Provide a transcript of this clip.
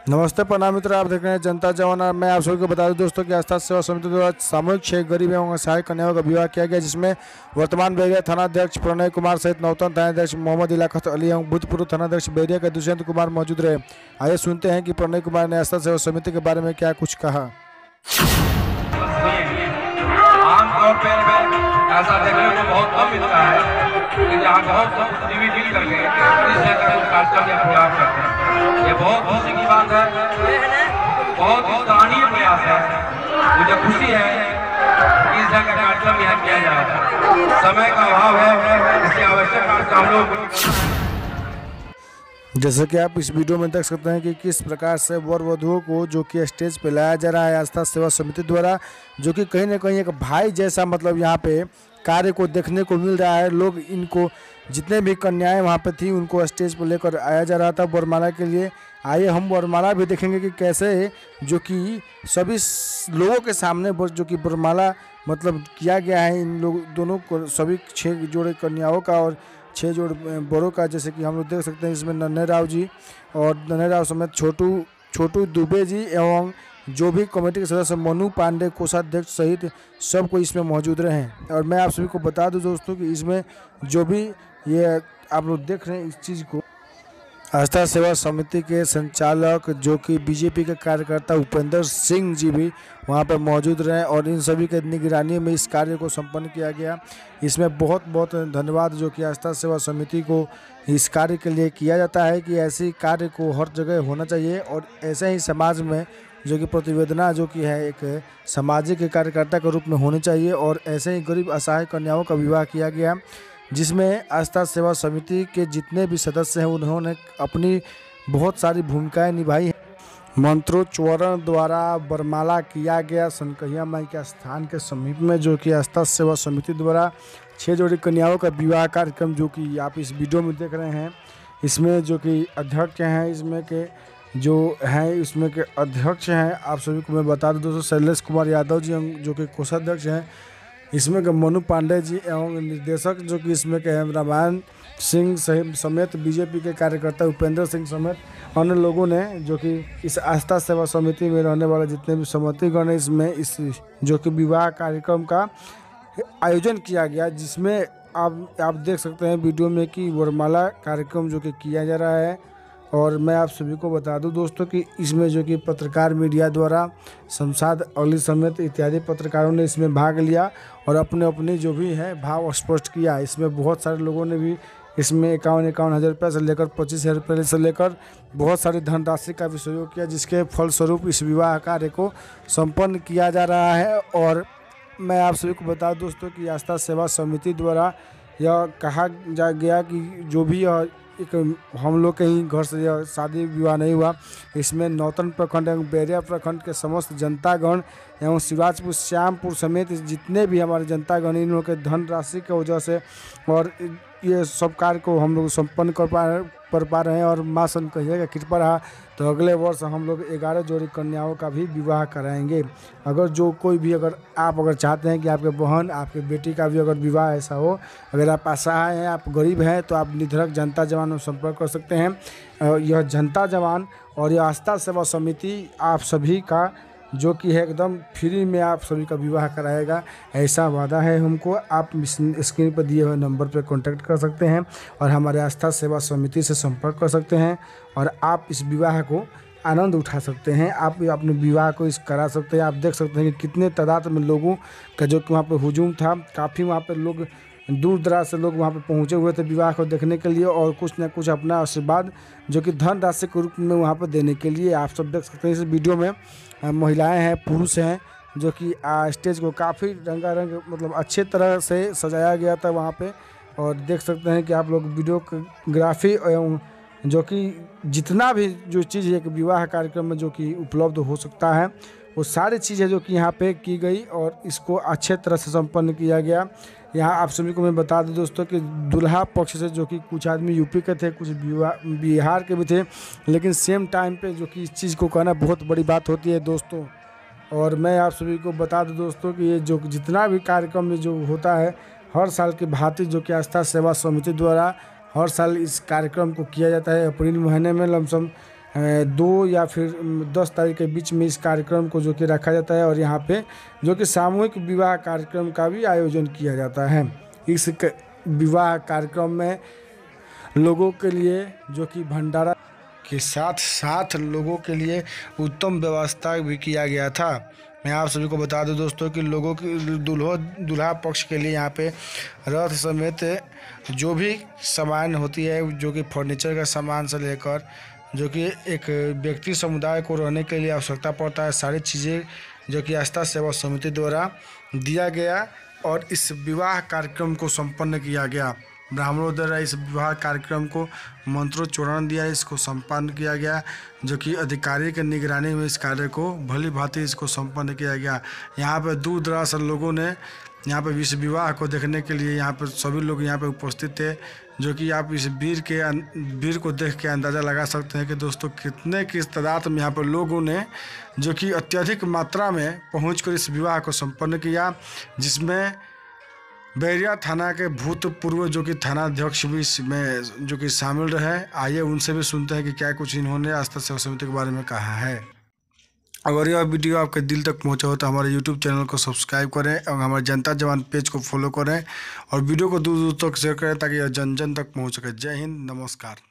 नमस्ते प्रणाम मित्र, आप देख रहे हैं जनता जवान। और मैं आप सभी को बता दूं दोस्तों कि आस्था सेवा समिति द्वारा सामूहिक 6 गरीब एवं असहाय कन्याओं का विवाह किया गया, जिसमें वर्तमान बैरिया थानाध्यक्ष प्रणय कुमार सहित नौतन थानाध्यक्ष मोहम्मद इलाकत अली एवं भूतपूर्व थानाध्यक्ष बैरिया के दुष्यंत कुमार मौजूद रहे। आइए सुनते हैं कि प्रणय कुमार ने आस्था सेवा समिति के बारे में क्या कुछ कहा। आमतौर पर ऐसा देखने को बहुत कम मिलता है कि जहाँ बहुत डिविजन करके इस जगह का कार्यक्रम या प्रोग्राम करते हैं। ये बहुत खुशी की बात है, बहुत ही सराहनीय प्रयास है। मुझे खुशी है कि इस जगह का कार्यक्रम यहाँ किया जा रहा है। समय का अभाव है, इसकी आवश्यकता हम लोग। जैसे कि आप इस वीडियो में देख सकते हैं कि किस प्रकार से वर वधुओं को जो कि स्टेज पे लाया जा रहा है आस्था सेवा समिति द्वारा, जो कि कहीं ना कहीं एक भाई जैसा मतलब यहाँ पे कार्य को देखने को मिल रहा है। लोग इनको जितने भी कन्याएं वहाँ पे थी उनको स्टेज पर लेकर आया जा रहा था वरमाला के लिए। आइए हम वरमाला भी देखेंगे कि कैसे जो कि सभी लोगों के सामने जो कि वरमाला मतलब किया गया है इन लोग दोनों को, सभी 6 जोड़े कन्याओं का और 6 जोड़ बड़ों का। जैसे कि हम लोग देख सकते हैं इसमें नन्हे राव जी और नन्हे राव समेत छोटू दुबे जी एवं जो भी कमेटी के सदस्य मनु पांडे कोषाध्यक्ष सहित सब कोई इसमें मौजूद रहे। और मैं आप सभी को बता दूं दोस्तों कि इसमें जो भी ये आप लोग देख रहे हैं इस चीज़ को, आस्था सेवा समिति के संचालक जो कि बीजेपी के कार्यकर्ता उपेंद्र सिंह जी भी वहां पर मौजूद रहे और इन सभी के निगरानी में इस कार्य को संपन्न किया गया। इसमें बहुत बहुत धन्यवाद जो कि आस्था सेवा समिति को इस कार्य के लिए किया जाता है कि ऐसी कार्य को हर जगह होना चाहिए और ऐसे ही समाज में जो कि प्रतिवेदना जो कि है एक सामाजिक कार्यकर्ता के रूप में होनी चाहिए। और ऐसे ही गरीब असहाय कन्याओं का विवाह किया गया, जिसमें आस्था सेवा समिति के जितने भी सदस्य हैं उन्होंने अपनी बहुत सारी भूमिकाएं निभाई हैं। मंत्रोच्चारण द्वारा वरमाला किया गया सनकहिया माई के स्थान के समीप में, जो कि आस्था सेवा समिति द्वारा 6 जोड़ी कन्याओं का विवाह कार्यक्रम जो कि आप इस वीडियो में देख रहे हैं। इसमें जो कि अध्यक्ष हैं, इसमें के जो हैं इसमें के अध्यक्ष हैं, आप सभी को मैं बता दूं दोस्तों, शैलेश कुमार यादव जी जो कि कोषाध्यक्ष हैं। इसमें के मनु पांडे जी एवं निर्देशक जो कि इसमें के रामायण सिंह समेत बीजेपी के कार्यकर्ता उपेंद्र सिंह समेत अन्य लोगों ने जो कि इस आस्था सेवा समिति में रहने वाले जितने भी समितिगण हैं इसमें इस जो कि विवाह कार्यक्रम का आयोजन किया गया, जिसमें आप देख सकते हैं वीडियो में कि वरमाला कार्यक्रम जो कि किया जा रहा है। और मैं आप सभी को बता दूं दोस्तों कि इसमें जो कि पत्रकार मीडिया द्वारा शमशाद अली समेत इत्यादि पत्रकारों ने इसमें भाग लिया और अपने अपने जो भी है भाव स्पष्ट किया। इसमें बहुत सारे लोगों ने भी इसमें 51 हज़ार रुपये से लेकर 25,000 रुपये से लेकर बहुत सारी धनराशि का भी सहयोग किया, जिसके फलस्वरूप इस विवाह कार्य को संपन्न किया जा रहा है। और मैं आप सभी को बता दूं दोस्तों कि आस्था सेवा समिति द्वारा यह कहा जा गया कि जो भी एक हम लोग के ही घर से यह शादी विवाह नहीं हुआ, इसमें नौतन प्रखंड एवं बैरिया प्रखंड के समस्त जनतागण एवं शिवराजपुर श्यामपुर समेत जितने भी हमारे जनतागण इन लोगों के धनराशि की वजह से और ये सब कार्य को हम लोग संपन्न कर पा रहे हैं। और माँ सनकहिया का कृपा रहा तो अगले वर्ष हम लोग 11 जोड़ी कन्याओं का भी विवाह कराएंगे। अगर जो कोई भी आप चाहते हैं कि आपके बहन आपके बेटी का भी अगर विवाह ऐसा हो, अगर आप असहाय हैं, आप गरीब हैं, तो आप निधड़क जनता जवान में संपर्क कर सकते हैं। यह जनता जवान और यह आस्था सेवा समिति आप सभी का जो कि है एकदम फ्री में आप सभी का विवाह कराएगा, ऐसा वादा है हमको। आप स्क्रीन पर दिए हुए नंबर पर कांटेक्ट कर सकते हैं और हमारे आस्था सेवा समिति से संपर्क कर सकते हैं और आप इस विवाह को आनंद उठा सकते हैं। आप अपने विवाह को करा सकते हैं। आप देख सकते हैं कि कितने तादाद में लोगों का जो कि वहाँ पर हुजूम था, काफ़ी वहाँ पर लोग दूर दराज से लोग वहाँ पे पहुँचे हुए थे विवाह को देखने के लिए और कुछ न कुछ अपना आशीर्वाद जो कि धन राशि के रूप में वहाँ पे देने के लिए। आप सब देख सकते हैं इस वीडियो में महिलाएं हैं, पुरुष हैं, जो कि स्टेज को काफ़ी रंगारंग मतलब अच्छे तरह से सजाया गया था वहाँ पे। और देख सकते हैं कि आप लोग वीडियोग्राफी एवं जो कि जितना भी जो चीज़ एक विवाह कार्यक्रम में जो कि उपलब्ध हो सकता है वो सारी चीज़ें जो कि यहाँ पे की गई और इसको अच्छे तरह से संपन्न किया गया। यहाँ आप सभी को मैं बता दूं दोस्तों कि दुल्हा पक्ष से जो कि कुछ आदमी यूपी के थे, कुछ बिहार के भी थे, लेकिन सेम टाइम पे जो कि इस चीज़ को कहना बहुत बड़ी बात होती है दोस्तों। और मैं आप सभी को बता दूं दोस्तों कि ये जो जितना भी कार्यक्रम में जो होता है हर साल की भांति जो कि आस्था सेवा समिति द्वारा हर साल इस कार्यक्रम को किया जाता है। अप्रैल महीने में लमसम 2 या फिर 10 तारीख के बीच में इस कार्यक्रम को जो कि रखा जाता है और यहाँ पे जो कि सामूहिक विवाह कार्यक्रम का भी आयोजन किया जाता है। इस विवाह कार्यक्रम में लोगों के लिए जो कि भंडारा के साथ साथ लोगों के लिए उत्तम व्यवस्था भी किया गया था। मैं आप सभी को बता दूं दोस्तों कि लोगों की दूल्हा पक्ष के लिए यहाँ पे रथ समेत जो भी सामान होती है, जो कि फर्नीचर का सामान से लेकर जो कि एक व्यक्ति समुदाय को रहने के लिए आवश्यकता पड़ता है, सारी चीज़ें जो कि आस्था सेवा समिति द्वारा दिया गया और इस विवाह कार्यक्रम को संपन्न किया गया। ब्राह्मणों द्वारा इस विवाह कार्यक्रम को मंत्रोच्चारण दिया, इसको संपन्न किया गया, जो कि अधिकारी के निगरानी में इस कार्य को भली भांति इसको संपन्न किया गया। यहाँ पर दूर दराज से लोगों ने यहाँ पर इस विवाह को देखने के लिए यहाँ पर सभी लोग यहाँ पर उपस्थित थे, जो कि आप इस वीर को देख के अंदाज़ा लगा सकते हैं कि दोस्तों किस तादाद में यहाँ पर लोगों ने जो कि अत्यधिक मात्रा में पहुँचकर इस विवाह को संपन्न किया, जिसमें बैरिया थाना के भूतपूर्व जो कि थानाध्यक्ष भी इसमें जो कि शामिल रहे। आइए उनसे भी सुनते हैं कि क्या कुछ इन्होंने आस्था सेवा समिति के बारे में कहा है। अगर यह वीडियो आपके दिल तक पहुंचा हो तो हमारे YouTube चैनल को सब्सक्राइब करें और हमारे जनता जवान पेज को फॉलो करें और वीडियो को दूर दूर तक शेयर करें ताकि यह जन जन तक पहुंच सके। जय हिंद, नमस्कार।